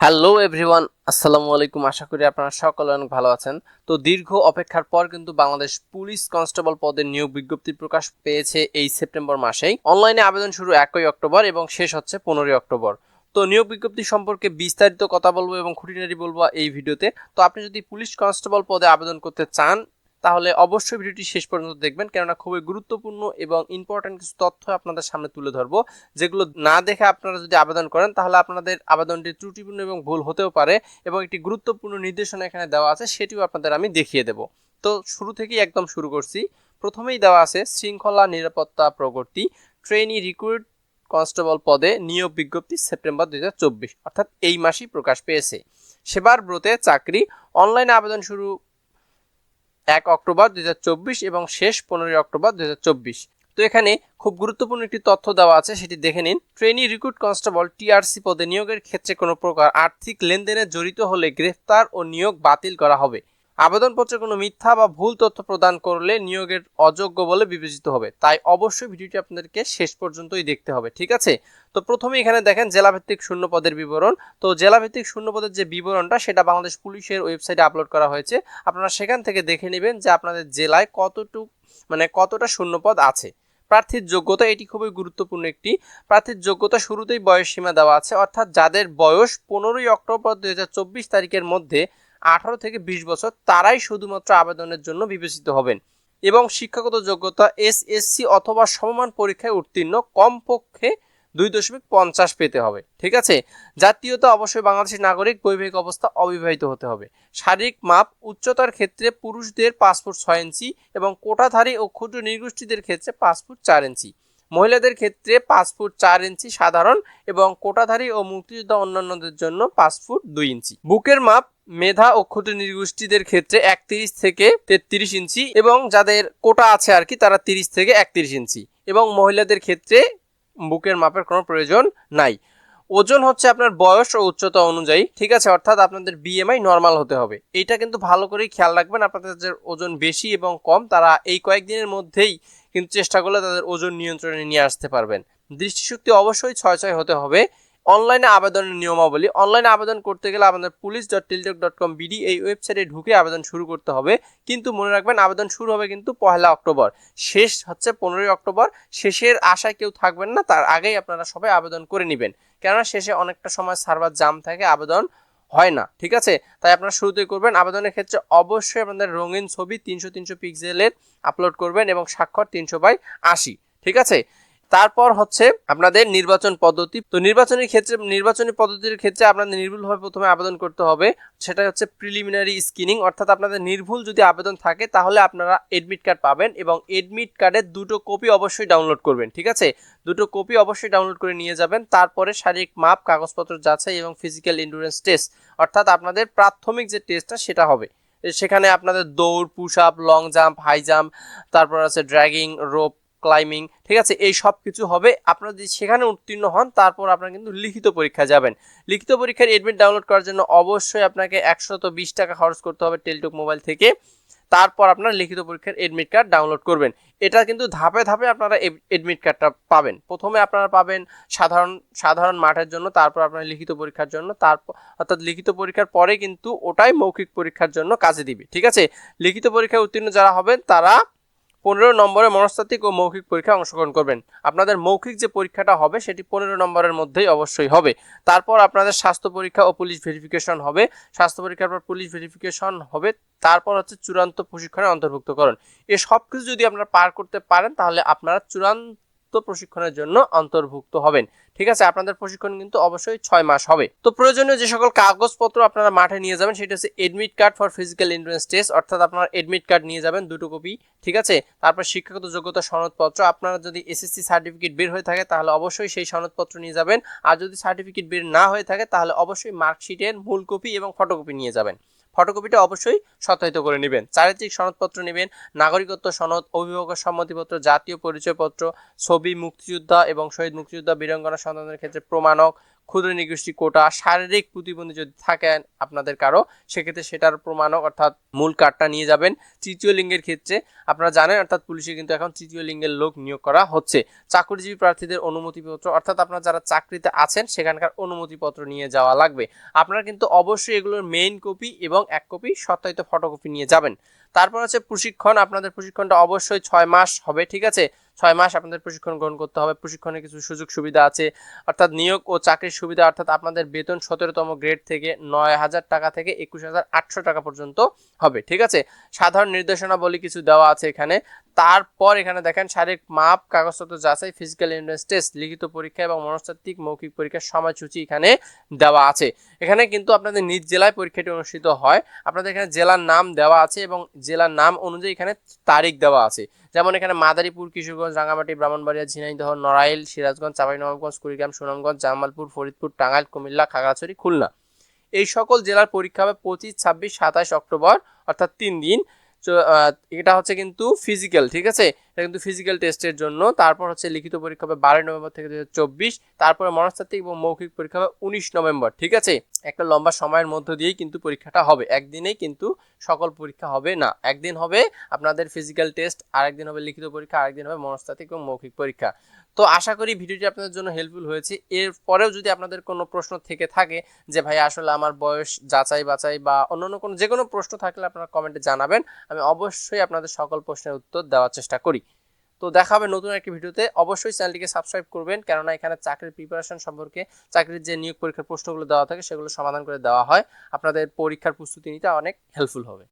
Hello everyone, আসসালামু আলাইকুম। আশা করি আপনারা সকলে অনেক ভালো আছেন। তো দীর্ঘ অপেক্ষার পর কিন্তু বাংলাদেশ পুলিশ কনস্টেবল পদের নিয়োগ বিজ্ঞপ্তি প্রকাশ পেয়েছে এই সেপ্টেম্বর মাসেই। অনলাইনে আবেদন শুরু 1 অক্টোবর এবং শেষ হচ্ছে 15 অক্টোবর। তো নিয়োগ বিজ্ঞপ্তি সম্পর্কে বিস্তারিত কথা বলবো এবং খুঁটিনাটি বলবো এই ভিডিওতে। তো আপনি যদি পুলিশ কনস্টেবল পদে আবেদন করতে চান তাহলে অবশ্যই ভিডিওটি শেষ পর্যন্ত দেখবেন, কেননা খুবই গুরুত্বপূর্ণ এবং ইম্পর্টেন্ট কিছু তথ্য আপনাদের সামনে তুলে ধরবো, যেগুলো না দেখে আপনারা যদি আবেদন করেন তাহলে আপনাদের আবেদনটি ত্রুটিপূর্ণ এবং ভুল হতেও পারে। এবং একটি গুরুত্বপূর্ণ নির্দেশনা এখানে দেওয়া আছে, সেটিও আপনাদের আমি দেখিয়ে দেব। তো শুরু থেকেই একদম শুরু করছি। প্রথমেই দেওয়া আছে শৃঙ্খলা নিরাপত্তা প্রবর্তী ট্রেনি রিক্রুট কনস্টেবল পদে নিয়োগ বিজ্ঞপ্তি সেপ্টেম্বর 2024, অর্থাৎ এই মাসেই প্রকাশ পেয়েছে। সেবার ব্রতে চাকরি, অনলাইনে আবেদন শুরু 1 অক্টোবর 2024 এবং শেষ 15 অক্টোবর 2024। তো এখানে খুব গুরুত্বপূর্ণ একটি তথ্য দেওয়া আছে, সেটি দেখে নিন। ট্রেনি রিক্রুট কনস্টেবল টিআরসি পদে নিয়োগের ক্ষেত্রে কোনো প্রকার আর্থিক লেনদেনে জড়িত হলে গ্রেফতার ও নিয়োগ বাতিল করা হবে। আবেদনপত্রে কোনো মিথ্যা বা ভুল তথ্য প্রদান করলে নিয়োগের অযোগ্য বলে বিবেচিত হবে। তাই অবশ্যই ভিডিওটি আপনাদেরকে শেষ পর্যন্তই দেখতে হবে, ঠিক আছে? তো প্রথমে এখানে দেখেন জেলাভিত্তিক শূন্য পদের বিবরণ। তো জেলাভিত্তিক শূন্য পদের যে বিবরণটা সেটা বাংলাদেশ পুলিশের ওয়েবসাইটে আপলোড করা হয়েছে। আপনারা সেখান থেকে দেখে নেবেন যে আপনাদের জেলায় কতটা শূন্যপদ আছে। প্রার্থীর যোগ্যতা, এটি খুবই গুরুত্বপূর্ণ একটি। প্রার্থীর যোগ্যতা শুরুতেই বয়স সীমা দেওয়া আছে, অর্থাৎ যাদের বয়স 15 অক্টোবর 2024 তারিখের মধ্যে 18 থেকে 20 বছর তারাই শুধুমাত্র আবেদনের জন্য বিবেচিত হবেন। এবং শিক্ষাগত যোগ্যতা এসএসসি অথবা সমমান পরীক্ষায় উত্তীর্ণ কমপক্ষে 2.50 পেতে হবে, ঠিক আছে? জাতীয়তা অবশ্যই বাংলাদেশী নাগরিক, বৈবাহিক অবস্থা অবিবাহিত হতে হবে। শারীরিক মাপ, উচ্চতার ক্ষেত্রে পুরুষদের 5 ফুট 6 ইঞ্চি এবং কোটাধারী ও ক্ষুদ্র নৃগোষ্ঠীদের ক্ষেত্রে 5 ফুট 4 ইঞ্চি। মহিলাদের ক্ষেত্রে 5 ফুট 4 ইঞ্চি সাধারণ এবং কোটাধারী ও মুক্তিযোদ্ধা অন্যান্যদের জন্য 5 ফুট 2 ইঞ্চি। বুকের মাপ মেধা ও ক্ষুদ্র নৃগোষ্ঠীদের ক্ষেত্রে 31 থেকে 33 ইঞ্চি এবং যাদের কোটা আছে আর কি তারা 30 থেকে 31 ইঞ্চি। এবং মহিলাদের ক্ষেত্রে বুকের মাপের কোনো প্রয়োজন নাই। ওজন হচ্ছে আপনার বয়স ও উচ্চতা অনুযায়ী, ঠিক আছে? অর্থাৎ আপনাদের বিএমআই নর্মাল হতে হবে। এইটা কিন্তু ভালো করেই খেয়াল রাখবেন। আপনাদের যে ওজন বেশি এবং কম তারা এই কয়েকদিনের মধ্যেই কিন্তু চেষ্টা করলে তাদের ওজন নিয়ন্ত্রণে নিয়ে আসতে পারবেন। দৃষ্টিশক্তি অবশ্যই 6/6 হতে হবে। অনলাইনে আবেদনের নিয়মাবলী, অনলাইনে আবেদন করতে গেলে আপনাদের police.tiltok.com.bd এই ওয়েবসাইটে ঢুকে আবেদন শুরু করতে হবে। কিন্তু মনে রাখবেন আবেদন শুরু হবে কিন্তু 1 অক্টোবর, শেষ হচ্ছে 15 অক্টোবর। শেষের আশায় কেউ থাকবেন না, তার আগেই আপনারা সবাই আবেদন করে নেবেন, কেননা শেষে অনেকটা সময় সার্ভার জাম থাকে, আবেদন হয় না, ঠিক আছে? তাই আপনারা শুরুতেই করবেন। আবেদনের ক্ষেত্রে অবশ্যই আপনাদের রঙিন ছবি 300 পিক্সেলের আপলোড করবেন এবং স্বাক্ষর 300/80, ঠিক আছে? তারপর হচ্ছে আপনাদের নির্বাচন পদ্ধতি। তো নির্বাচনী পদ্ধতির ক্ষেত্রে আপনাদের নির্ভুলভাবে প্রথমে আবেদন করতে হবে। সেটা হচ্ছে প্রিলিমিনারি স্ক্রিনিং, অর্থাৎ আপনাদের নির্ভুল যদি আবেদন থাকে তাহলে আপনারা এডমিট কার্ড পাবেন এবং এডমিট কার্ডের 2টো কপি অবশ্যই ডাউনলোড করবেন, ঠিক আছে? 2টো কপি অবশ্যই ডাউনলোড করে নিয়ে যাবেন। তারপরে শারীরিক মাপ, কাগজপত্র যাচাই এবং ফিজিক্যাল এন্ডুরেন্স টেস্ট, অর্থাৎ আপনাদের প্রাথমিক যে টেস্টটা সেটা হবে। সেখানে আপনাদের দৌড়, push up, long jump, high jump, তারপর আছে ড্র্যাগিং, রোপ ক্লাইম্বিং, ঠিক আছে? এই সব কিছু হবে। আপনারা যদি সেখানে উত্তীর্ণ হন তারপর আপনারা কিন্তু লিখিত পরীক্ষা যাবেন। লিখিত পরীক্ষার এডমিট ডাউনলোড করার জন্য অবশ্যই আপনাকে 120 টাকা খরচ করতে হবে টেলিটক মোবাইল থেকে। তারপর আপনারা লিখিত পরীক্ষার এডমিট কার্ড ডাউনলোড করবেন। এটা কিন্তু ধাপে ধাপে আপনারা এডমিট কার্ডটা পাবেন। প্রথমে আপনারা পাবেন সাধারণ মাঠের জন্য, তারপর আপনারা লিখিত পরীক্ষার জন্য, তারপর অর্থাৎ লিখিত পরীক্ষার পরে কিন্তু ওটাই মৌখিক পরীক্ষার জন্য কাজে দিবে, ঠিক আছে? লিখিত পরীক্ষায় উত্তীর্ণ যারা হবেন তারা 15 নম্বরের মনস্তাত্ত্বিক ও মৌখিক পরীক্ষায় অংশগ্রহণ করবেন। আপনাদের মৌখিক যে পরীক্ষাটা হবে সেটি 15 নম্বরের মধ্যেই অবশ্যই হবে। তারপর আপনাদের স্বাস্থ্য পরীক্ষা ও পুলিশ ভেরিফিকেশন হবে। স্বাস্থ্য পরীক্ষার পর পুলিশ ভেরিফিকেশন হবে। তারপর হচ্ছে চূড়ান্ত প্রশিক্ষণে অন্তর্ভুক্তকরণ। এই সব কিছু যদি আপনারা পার করতে পারেন তাহলে আপনারা চূড়ান্ত প্রশিক্ষণের জন্য অন্তর্ভুক্ত হবেন, ঠিক আছে? আপনাদের প্রশিক্ষণ কিন্তু অবশ্যই 6 মাস হবে। তো প্রয়োজনীয় যে সকল কাগজপত্র আপনারা মাঠে নিয়ে যাবেন সেটা হচ্ছে admit card for physical endurance test, অর্থাৎ আপনারা এডমিট কার্ড নিয়ে যাবেন 2টো কপি, ঠিক আছে? তারপর শিক্ষাগত যোগ্যতা সনদপত্র, আপনারা যদি এসএসসি সার্টিফিকেট বের হয়ে থাকে তাহলে অবশ্যই সেই সনদপত্র নিয়ে যাবেন। আর যদি সার্টিফিকেট বের না হয়ে থাকে তাহলে অবশ্যই মার্কশিটের মূল কপি এবং ফটোকপি নিয়ে যাবেন। ফটোকপিটা অবশ্যই সত্যায়িত করে নেবেন। চারিত্রিক সনদপত্র নেবেন, নাগরিকত্ব সনদ, অভিভাবকের সম্মতিপত্র, জাতীয় পরিচয়পত্র, ছবি, মুক্তিযোদ্ধা এবং শহীদ মুক্তিযোদ্ধা বীরাঙ্গনা সন্তানদের ক্ষেত্রে প্রমাণক, ক্ষুদ্র নিগোষ্ঠী কোটা, শারীরিক প্রতিবন্ধী যদি থাকেন আপনাদের কারো, সেক্ষেত্রে সেটার প্রমাণক অর্থাৎ মূল কার্ডটা নিয়ে যাবেন। তৃতীয় লিঙ্গের ক্ষেত্রে আপনারা জানেন অর্থাৎ পুলিশে কিন্তু এখন তৃতীয় লিঙ্গের লোক নিয়োগ করা হচ্ছে। চাকরিজীবী প্রার্থীদের অনুমতিপত্র অর্থাৎ আপনারা যারা চাকরিতে আছেন সেখানকার অনুমতিপত্র নিয়ে যাওয়া লাগবে। আপনারা কিন্তু অবশ্যই এগুলোর মেইন কপি এবং 1 কপি সত্যায়িত ফটোকপি নিয়ে যাবেন। তারপর হচ্ছে প্রশিক্ষণ, আপনাদের প্রশিক্ষণটা অবশ্যই 6 মাস হবে, ঠিক আছে? 6 মাস আপনাদের প্রশিক্ষণ গ্রহণ করতে হবে। প্রশিক্ষণে কিছু সুযোগ সুবিধা আছে, অর্থাৎ নিয়োগ ও চাকরির সুবিধা, অর্থাৎ আপনাদের বেতন 17তম গ্রেড থেকে 9,000 টাকা থেকে 21,800 টাকা পর্যন্ত হবে, ঠিক আছে? সাধারণ নির্দেশনাবলী কিছু দেওয়া আছে এখানে। তারপর এখানে দেখেন শারীরিক মাপ, কাগজপত্র যাচাই, ফিজিক্যাল এন্ট্রান্স টেস্ট, লিখিত পরীক্ষা এবং মনস্তাত্ত্বিক মৌখিক পরীক্ষার সময়সূচি এখানে দেওয়া আছে। এখানে কিন্তু আপনাদের নিজ জেলায় পরীক্ষাটি অনুষ্ঠিত হয়। আপনাদের এখানে জেলার নাম দেওয়া আছে এবং জেলার নাম অনুযায়ী এখানে তারিখ দেওয়া আছে। যেমন এখানে মাদারীপুর, কিশোরগঞ্জ, রাঙ্গামাটি, ব্রাহ্মণবাড়িয়া, ঝিনাইদহ, নড়াইল, সিরাজগঞ্জ, চাঁপাইনবাবগঞ্জ, কুড়িগ্রাম, সুনামগঞ্জ, জামালপুর, ফরিদপুর, টাঙ্গাইল, কুমিল্লা, খাগড়াছড়ি, খুলনা, এই সকল জেলার পরীক্ষা হবে 25, 26, 27 অক্টোবর, অর্থাৎ 3 দিন। এটা হচ্ছে কিন্তু ফিজিক্যাল, ঠিক আছে? এটা কিন্তু ফিজিক্যাল টেস্টের জন্য। তারপর হচ্ছে লিখিত পরীক্ষা হবে 12 নভেম্বর থেকে 2024। তারপরে মনস্তাত্ত্বিক এবং মৌখিক পরীক্ষা হবে 19 নভেম্বর, ঠিক আছে? একটা লম্বা সময়ের মধ্য দিয়েই কিন্তু পরীক্ষাটা হবে, একদিনেই কিন্তু সকল পরীক্ষা হবে না। একদিন হবে আপনাদের ফিজিক্যাল টেস্ট, আরেকদিন হবে লিখিত পরীক্ষা, আরেকদিন হবে মনস্তাত্ত্বিক এবং মৌখিক পরীক্ষা। তো আশা করি ভিডিওটি আপনাদের জন্য হেল্পফুল হয়েছে। এরপরেও যদি আপনাদের কোনো প্রশ্ন থেকে থাকে যে ভাই আসলে আমার বয়স যাচাই বাছাই বা অন্যান্য কোনো যে কোনো প্রশ্ন থাকলে আপনারা কমেন্টে জানাবেন, আমি অবশ্যই আপনাদের সকল প্রশ্নের উত্তর দেওয়ার চেষ্টা করি। তো দেখা হবে নতুন একটি ভিডিওতে। অবশ্যই চ্যানেলটিকে সাবস্ক্রাইব করবেন, কেননা এখানে চাকরির প্রিপারেশন সম্পর্কে, চাকরির যে নিয়োগ পরীক্ষার প্রশ্নগুলো দেওয়া থাকে সেগুলো সমাধান করে দেওয়া হয়। আপনাদের পরীক্ষার প্রস্তুতি নিতে অনেক হেল্পফুল হবে।